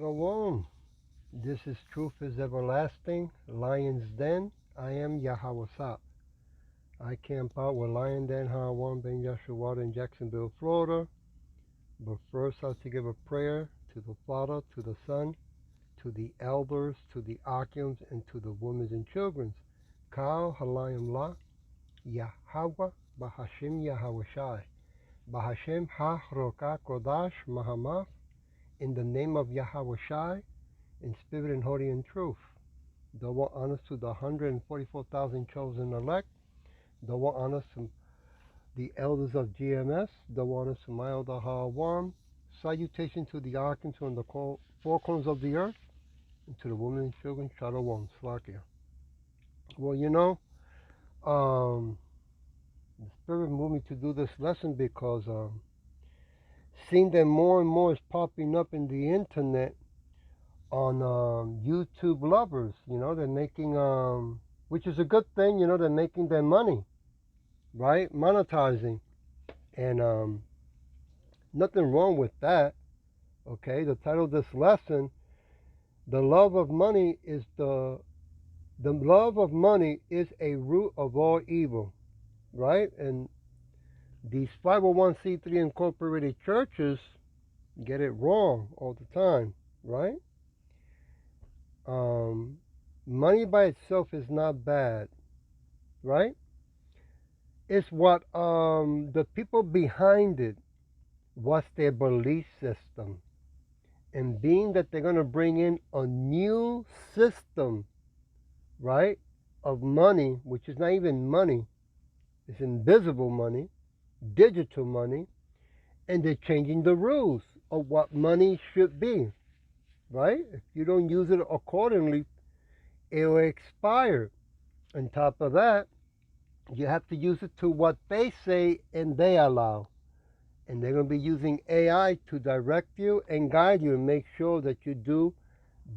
Shalom. This is Truth is Everlasting, Lion's Den. I am Yahweh Sap. I camp out with Lion Den Hawan Ben Yeshua in Jacksonville, Florida. But first, I have to give a prayer to the Father, to the Son, to the elders, to the archons, and to the women and children. Kal Halayim La, Yahweh, Bahashim Yahweh Shai, Bahashim Ha Roka Kodash Mahamaf, in the name of Yahweh Shai, in spirit and holy and truth. Double honors to the 144,000 chosen elect. Double honors to the elders of GMS. Double honors to my elder Hawam. Salutation to the archangel and the four corners of the earth. And to the women and children, Shalom, Slakia. Well, the Spirit moved me to do this lesson because seeing that more and more is popping up in the internet on YouTube lovers. They're making, which is a good thing, they're making their money, right? Monetizing. And nothing wrong with that, okay? The title of this lesson, the love of money is the love of money is a root of all evil, right? And these 501c3 incorporated churches get it wrong all the time, right? Money by itself is not bad, right? It's what the people behind it, what's their belief system. And being that they're going to bring in a new system, right, of money, which is not even money, it's invisible money, digital money, and they're changing the rules of what money should be, right? If you don't use it accordingly, it will expire. On top of that, you have to use it to what they say and they allow. And they're going to be using AI to direct you and guide you and make sure that you do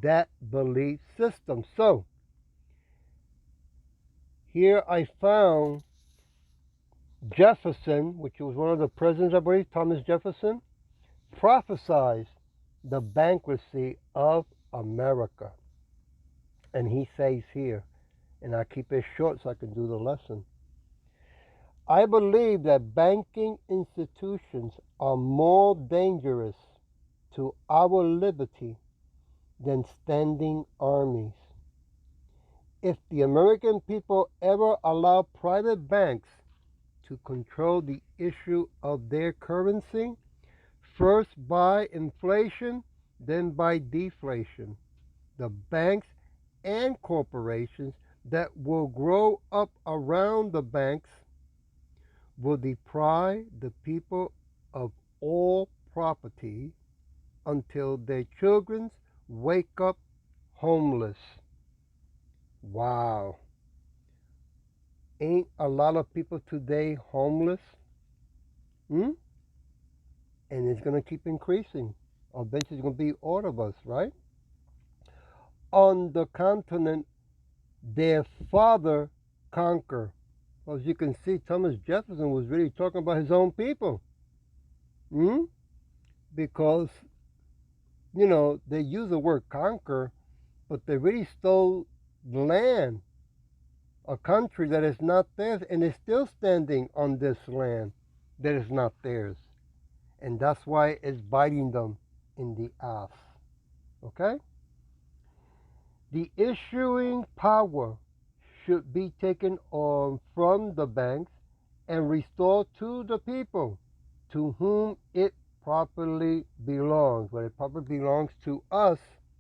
that belief system. So, here I found Jefferson, which was one of the presidents, I believe, Thomas Jefferson, prophesied the bankruptcy of America. And he says here, and I keep it short so I can do the lesson. I believe that banking institutions are more dangerous to our liberty than standing armies. If the American people ever allow private banks to control the issue of their currency, first by inflation, then by deflation, the banks and corporations that will grow up around the banks will deprive the people of all property until their children wake up homeless. Wow. Ain't a lot of people today homeless? And it's going to keep increasing. Eventually, it's going to be all of us, right? On the continent, their father conquer. Well, as you can see, Thomas Jefferson was really talking about his own people. Because, they use the word conquer, but they really stole land, a country that is not theirs, and is still standing on this land that is not theirs. And that's why it's biting them in the ass. Okay? The issuing power should be taken on from the banks and restored to the people to whom it properly belongs. But it properly belongs to us,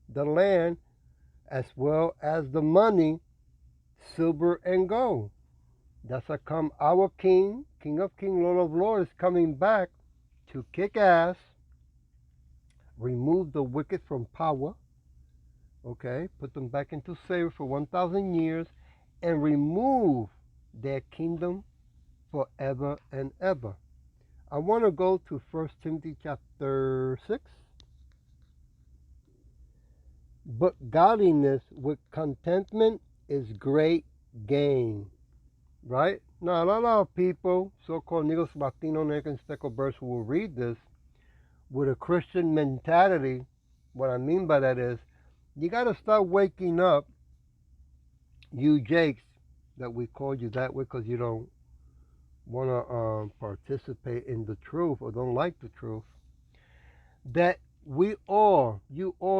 the land, as well as the money, silver and gold. That's how come our King, King of Kings, Lord of Lords, is coming back to kick ass, remove the wicked from power, okay, put them back into slavery for 1,000 years, and remove their kingdom forever and ever. I want to go to 1 Timothy chapter 6. But godliness with contentment is great gain. Right? Now, a lot of people, so-called Negros, Latino, American, speckled birds who will read this with a Christian mentality, What I mean by that is you got to start waking up, you Jakes, that we call you that way because you don't want to participate in the truth or don't like the truth, that you all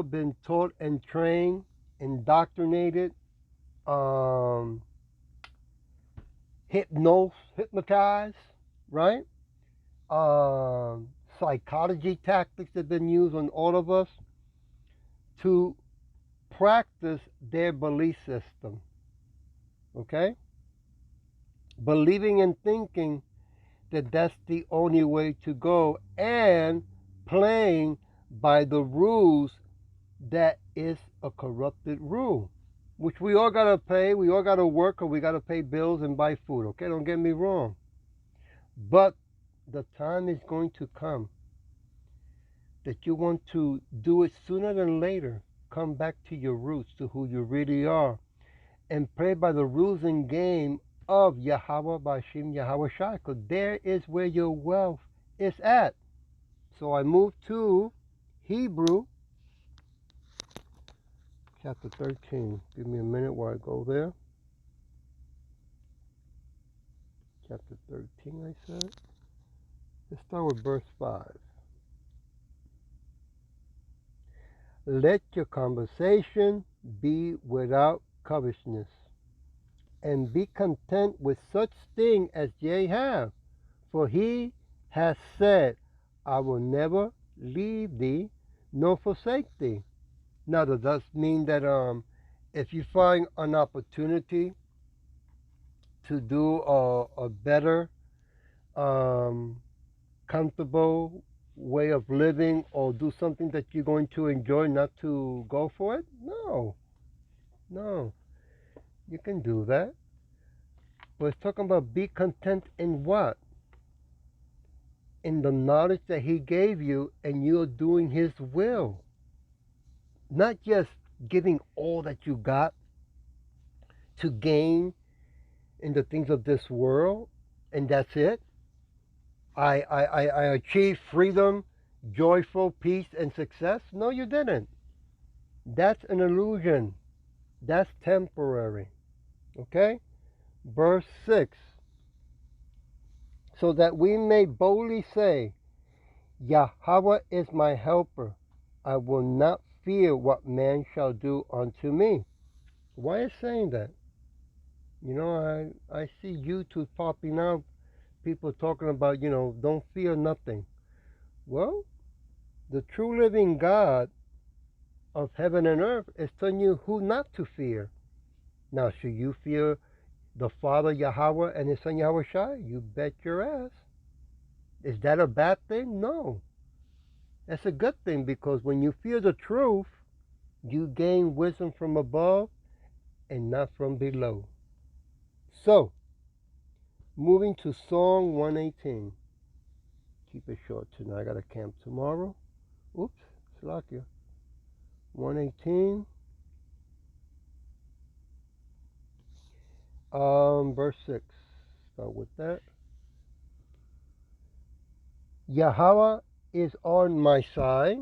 been taught and trained, indoctrinated, um, hypnotized, right? Um, Psychology tactics that have been used on all of us to practice their belief system, okay? Believing and thinking that that's the only way to go and playing by the rules that is a corrupted rule, which we all got to pay, we all got to work, or we got to pay bills and buy food, okay? Don't get me wrong. But the time is going to come that you want to do it sooner than later. Come back to your roots, to who you really are, and play by the rules and game of Yahweh Bashim Yahweh Shai, because there is where your wealth is at. So I move to Hebrew chapter 13. Give me a minute while I go there. Chapter 13, I said. Let's start with verse 5. Let your conversation be without covetousness, and be content with such thing as ye have. For he has said, I will never leave thee nor forsake thee. Now, does that mean that if you find an opportunity to do a better, comfortable way of living or do something that you're going to enjoy, not to go for it? No. No. You can do that. But it's talking about be content in what? In the knowledge that he gave you and you're doing his will. Not just giving all that you got to gain in the things of this world and that's it. I achieved freedom, joyful peace, and success. No, you didn't. That's an illusion. That's temporary. Okay? Verse 6. So that we may boldly say, Yahweh is my helper. I will not fear what man shall do unto me. Why is saying that? You know, I see YouTube popping out, people talking about, don't fear nothing. Well, the true living God of heaven and earth is telling you who not to fear. Now, should you fear the Father Yahweh and his Son Yahweh Shai? You bet your ass. Is that a bad thing? No. That's a good thing, because when you fear the truth, you gain wisdom from above and not from below. So, moving to Song 118. Keep it short tonight. I got to camp tomorrow. Oops, Slakia. 118. Verse 6. Start with that. Yahweh is on my side.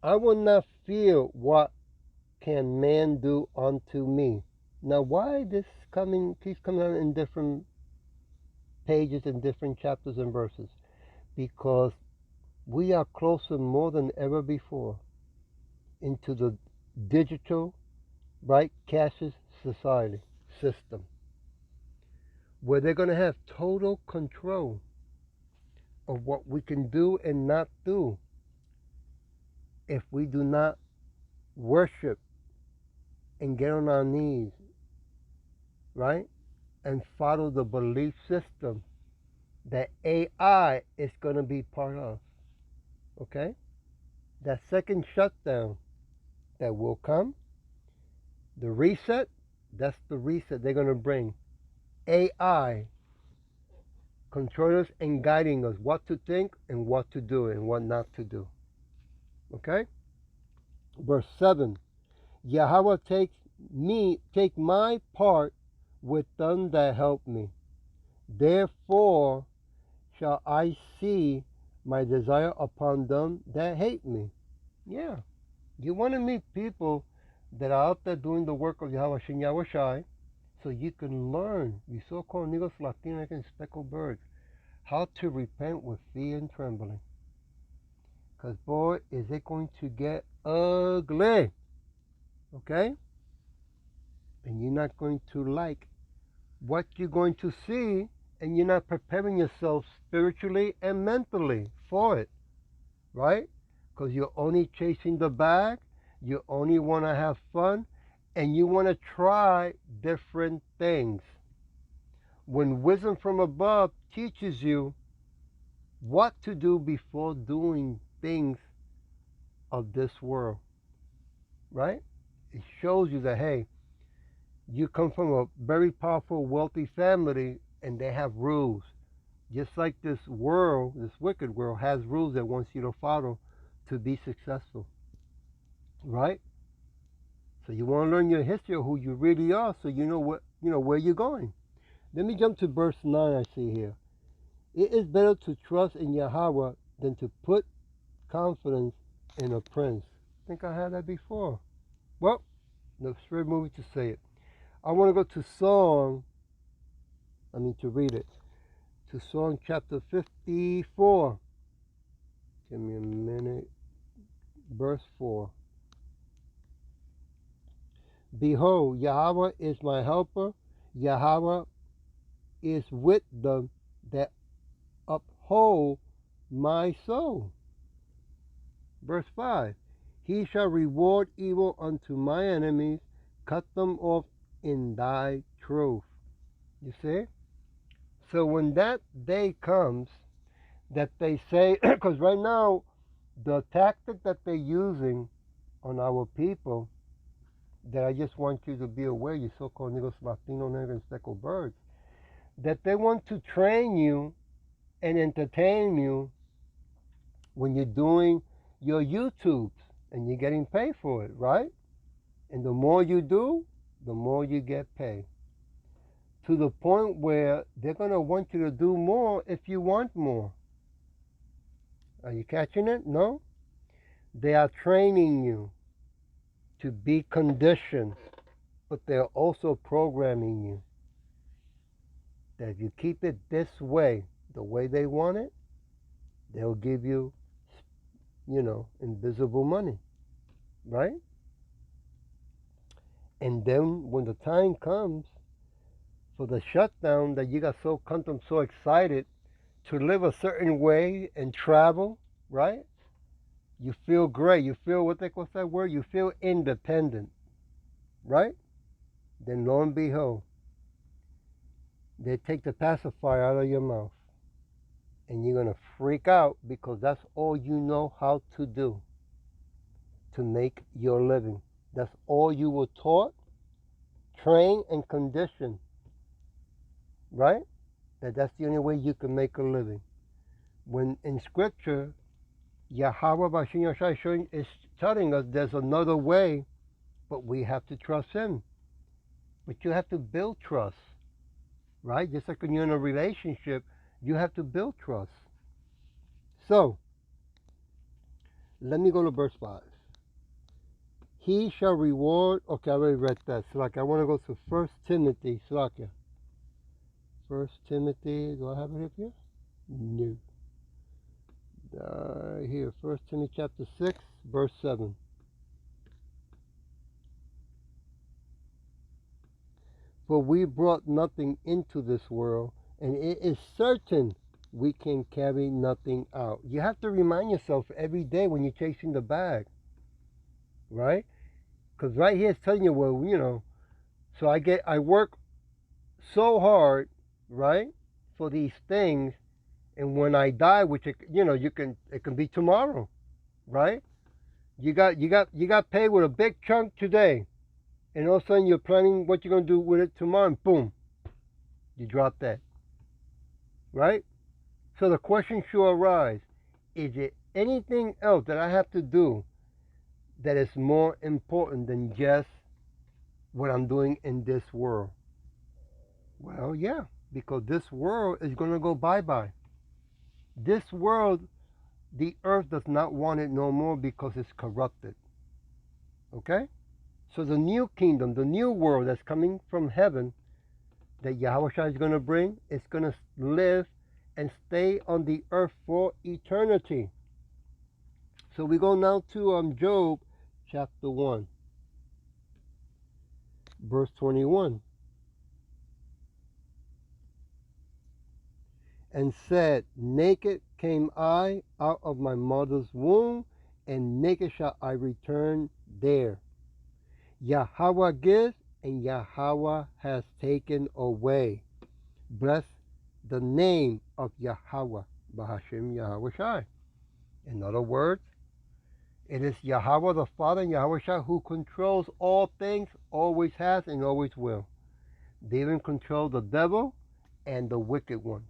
I will not fear what can man do unto me. Now, why this keeps coming out in different pages and different chapters and verses? Because we are closer more than ever before into the digital, right, cashless society system, where they're going to have total control of what we can do and not do if we do not worship and get on our knees, right, and follow the belief system that AI is going to be part of. Okay? That second shutdown that will come, the reset, that's the reset they're going to bring. AI controlling us and guiding us what to think and what to do and what not to do. Okay? Verse 7. Yahweh take my part with them that help me. Therefore shall I see my desire upon them that hate me. Yeah. You want to meet people that are out there doing the work of Yahweh Shem Yahweh Shai, so you can learn, you so-called Negros, Latinx, and speckled birds, how to repent with fear and trembling. Because, boy, is it going to get ugly. Okay? And you're not going to like what you're going to see, and you're not preparing yourself spiritually and mentally for it. Right? Because you're only chasing the bag, you only want to have fun, and you want to try different things. When wisdom from above teaches you what to do before doing things of this world, right? It shows you that, hey, you come from a very powerful, wealthy family, and they have rules. Just like this world, this wicked world, has rules that wants you to follow to be successful, right? So you want to learn your history of who you really are, so you know where you're going. Let me jump to verse 9. I see here. It is better to trust in Yahweh than to put confidence in a prince. I think I had that before. Well, the Spirit moved me to say it. I want to go to to read it. To Psalm chapter 54. Give me a minute. Verse 4. Behold, Yahweh is my helper. Yahweh is with them that uphold my soul. Verse 5. He shall reward evil unto my enemies, cut them off in thy truth. You see? So when that day comes, that they say, because right now, the tactic that they're using on our people, that I just want you to be aware, you so-called Negros, Latino, Negro, and speckled birds, that they want to train you and entertain you when you're doing your YouTubes and you're getting paid for it, right? And the more you do, the more you get paid. To the point where they're going to want you to do more if you want more. Are you catching it? No? They are training you to be conditioned, but they're also programming you that if you keep it this way, the way they want it, they'll give you, invisible money, right? And then when the time comes for the shutdown, that you got so excited to live a certain way and travel, right? You feel great. You feel, what's that word? You feel independent, right? Then lo and behold, they take the pacifier out of your mouth. And you're going to freak out because that's all you know how to do to make your living. That's all you were taught, trained, and conditioned, right? That's the only way you can make a living. When in Scripture, Yahweh Bashin Yashai is telling us there's another way, but we have to trust Him. But you have to build trust, right? Just like when you're in a relationship, you have to build trust. So, let me go to verse 5. He shall reward. Okay, I already read that. Slakia. I want to go to 1 Timothy. Slakia. 1 Timothy. Do I have it up here? No. Here, 1 Timothy chapter 6, verse 7. For we brought nothing into this world, and it is certain we can carry nothing out. You have to remind yourself every day when you're chasing the bag, right? Because right here it's telling you, well, so I work so hard, right, for these things, and when I die, which it can be tomorrow, right? You got paid with a big chunk today, and all of a sudden you're planning what you're gonna do with it tomorrow, and boom, you drop that, right? So the question should arise: is it anything else that I have to do that is more important than just what I'm doing in this world? Well, yeah, because this world is going to go bye-bye. This world, the earth does not want it no more because it's corrupted. Okay? So the new kingdom, the new world that's coming from heaven that Yahushua is going to bring, it's going to live and stay on the earth for eternity. So we go now to Job chapter 1, verse 21. And said, naked came I out of my mother's womb, and naked shall I return there. Yahweh gives, and Yahweh has taken away. Bless the name of Yahweh, Bahashim Yahweh Shai. In other words, it is Yahweh the Father and Yahweh Shai who controls all things, always has and always will. They even control the devil and the wicked ones.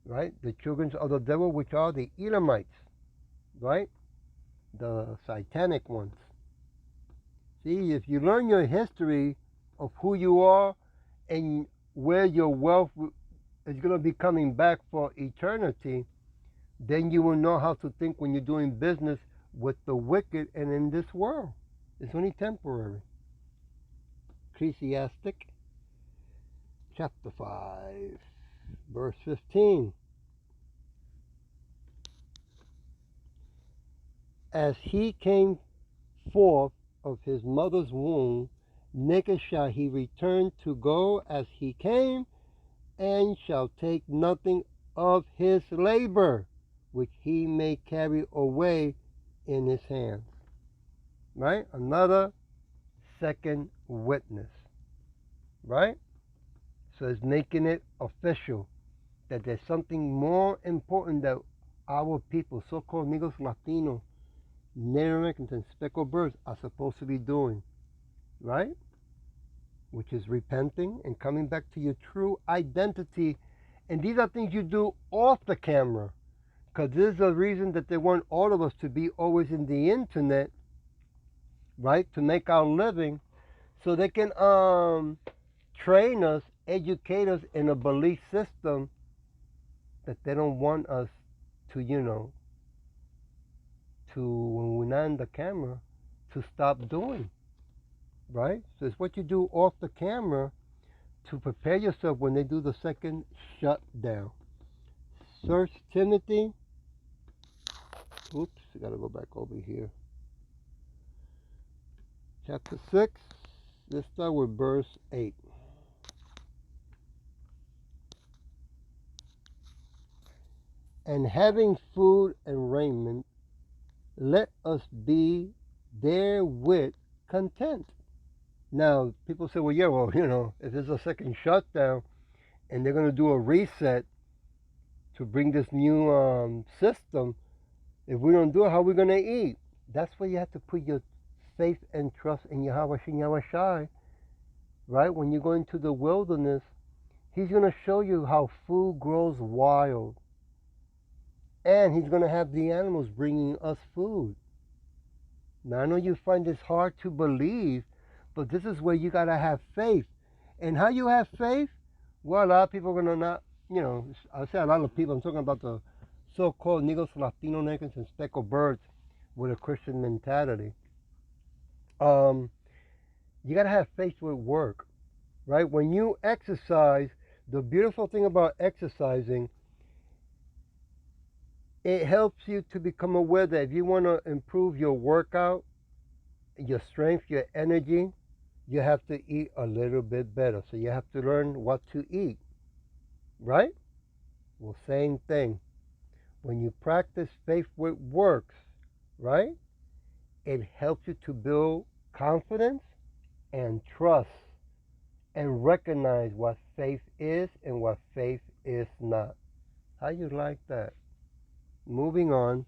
Right? The children of the devil, which are the Elamites, right? The satanic ones. See, if you learn your history of who you are and where your wealth is going to be coming back for eternity, then you will know how to think when you're doing business with the wicked and in this world. It's only temporary. Ecclesiastic chapter 5, verse 15. As he came forth of his mother's womb, naked shall he return to go as he came, and shall take nothing of his labor, which he may carry away in his hands. Right? Another second witness. Right? So it's making it official that there's something more important that our people, so-called Negros Latinos, Native Americans, and speckled birds are supposed to be doing. Right? Which is repenting and coming back to your true identity. And these are things you do off the camera. Because this is the reason that they want all of us to be always in the internet, right? To make our living. So they can train us, educate us in a belief system that they don't want us to, when we're not in the camera, to stop doing. Right? So it's what you do off the camera to prepare yourself when they do the second shutdown. Search Timothy. Oops, I gotta go back over here. Chapter 6. Let's start with verse 8. And having food and raiment, let us be therewith content. Now, people say, well, yeah, if there's a second shutdown and they're going to do a reset to bring this new system, if we don't do it, how are we going to eat? That's where you have to put your faith and trust in Yahweh Shem Yahweh Shai. Right? When you go into the wilderness, he's going to show you how food grows wild. And he's going to have the animals bringing us food. Now, I know you find this hard to believe, but this is where you got to have faith. And how you have faith? Well, a lot of people are going to not, I say a lot of people, I'm talking about the so-called Negros, Latino Americans, and speckled birds with a Christian mentality. You got to have faith with work, right? When you exercise, the beautiful thing about exercising, it helps you to become aware that if you want to improve your workout, your strength, your energy, you have to eat a little bit better. So you have to learn what to eat, right? Well, same thing. When you practice faith with works, right? It helps you to build confidence and trust and recognize what faith is and what faith is not. How you like that? Moving on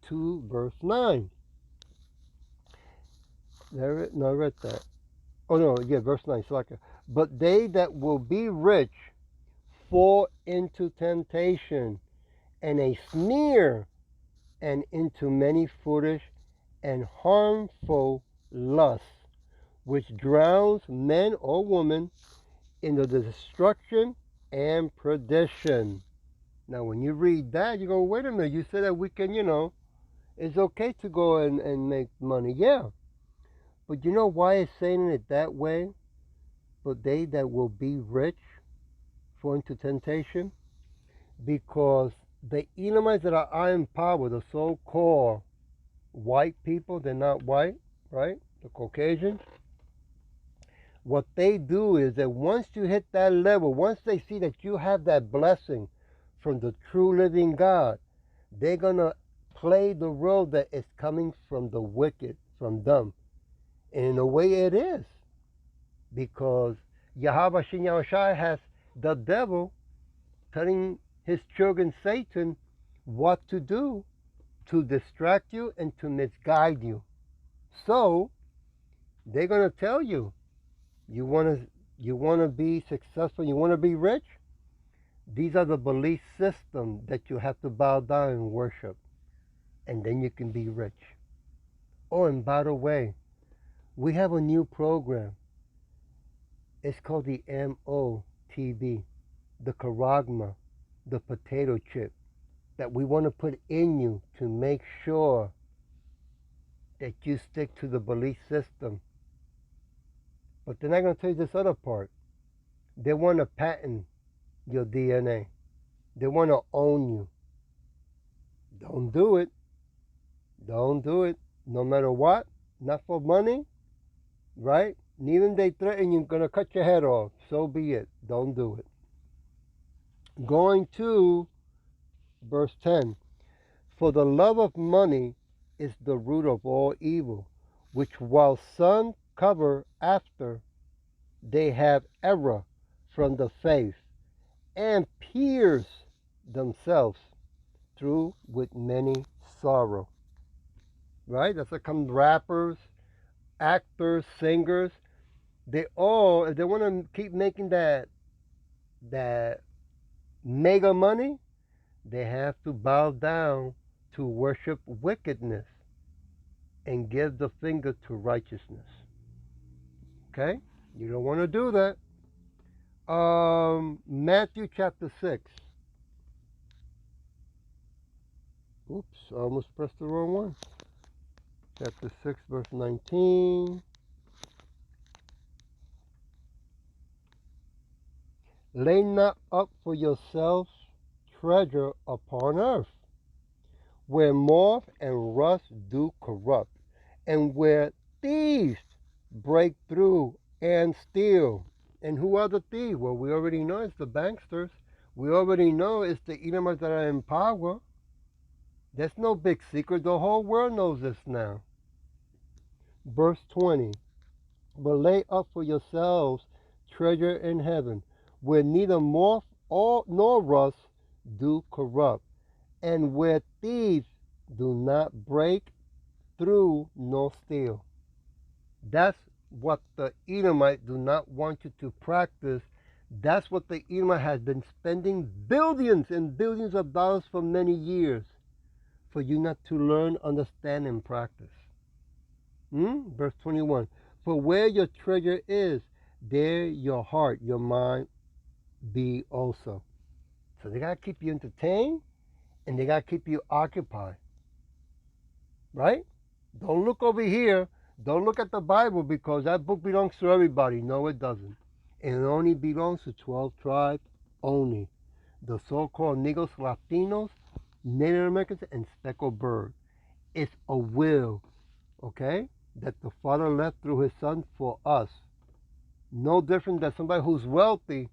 to verse 9. I read that. Oh, no, yeah, verse 9. But they that will be rich fall into temptation and a snare, and into many foolish and harmful lusts, which drowns men or women in the destruction and perdition. Now, when you read that, you go, wait a minute, you said that we can, it's okay to go and make money. Yeah, But you know why it's saying it that way? But they that will be rich fall into temptation? Because the Edomites that are in power, the so-called white people, they're not white, right? The Caucasians. What they do is that once you hit that level, once they see that you have that blessing from the true living God, they're going to play the role that is coming from the wicked, from them. And in a way it is. Because Yahweh Shin Yahushua has the devil telling his children, Satan, what to do to distract you and to misguide you. So they're going to tell you, you want to be successful, you want to be rich. These are the belief systems that you have to bow down and worship, and then you can be rich. Oh, and by the way, we have a new program. It's called the MOTB, the Charagma, the potato chip, that we want to put in you to make sure that you stick to the belief system. But they're not going to tell you this other part. They want to patent your DNA. They want to own you. Don't do it. Don't do it. No matter what. Not for money, right? And even they threaten you're going to cut your head off. So be it. Don't do it. Going to verse 10. For the love of money is the root of all evil, which while some cover after, they have error from the faith, and pierce themselves through with many sorrow. Right? That's what comes rappers, actors, singers. They all, if they want to keep making that mega money, they have to bow down to worship wickedness and give the finger to righteousness. Okay? You don't want to do that. Matthew chapter 6. Oops, I almost pressed the wrong one. Chapter 6, verse 19. Lay not up for yourselves treasure upon earth, where moth and rust do corrupt, and where thieves break through and steal. And who are the thieves? Well, we already know it's the banksters. We already know it's the Edomites that are in power. That's no big secret. The whole world knows this now. Verse 20. But lay up for yourselves treasure in heaven, where neither moth nor rust do corrupt, and where thieves do not break through nor steal. That's what the Edomite do not want you to practice. That's what the Edomite has been spending billions and billions of dollars for many years, for you not to learn, understand, and practice. Verse 21. For where your treasure is, there your heart, your mind be also. So they got to keep you entertained, and they got to keep you occupied. Right? Don't look over here. Don't look at the Bible, because that book belongs to everybody. No, it doesn't. And it only belongs to 12 tribes only. The so-called Negros, Latinos, Native Americans, and speckled bird. It's a will, okay, that the Father left through his Son for us. No different than somebody who's wealthy.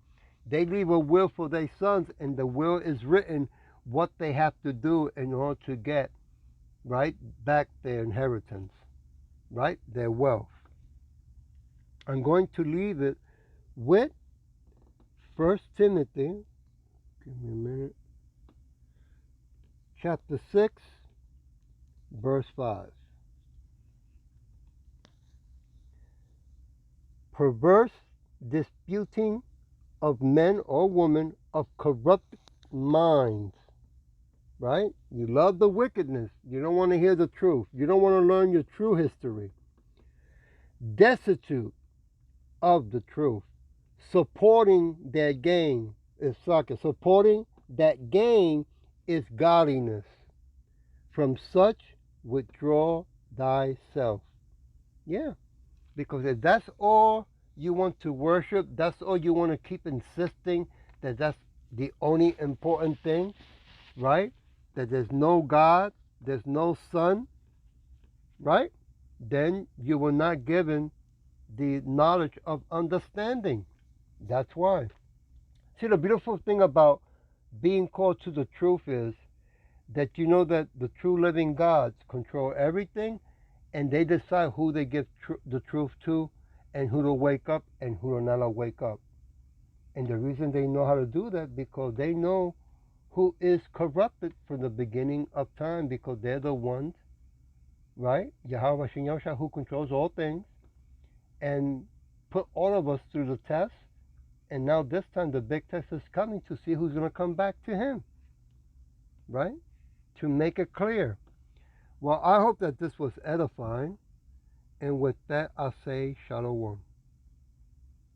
They leave a will for their sons, and the will is written what they have to do in order to get, right, back their inheritance, right, their wealth. I'm going to leave it with 1 Timothy, give me a minute, chapter 6, verse 5. Perverse disputing of men or women of corrupt minds, right? You love the wickedness. You don't want to hear the truth. You don't want to learn your true history. Destitute of the truth, supporting their gain is succor. Supporting that gain is godliness. From such withdraw thyself. Yeah. Because if that's all you want to worship, that's all you want to keep insisting that that's the only important thing, right? That there's no God, there's no Son, right? Then you were not given the knowledge of understanding. That's why. See, the beautiful thing about being called to the truth is that you know that the true living gods control everything and they decide who they give the truth to and who to wake up and who to not wake up. And the reason they know how to do that because they know who is corrupted from the beginning of time because they're the ones, right? Yahweh Shem Yahshua, who controls all things and put all of us through the test. And now this time the big test is coming to see who's going to come back to him, right? To make it clear. Well, I hope that this was edifying. And with that, I'll say Shalom.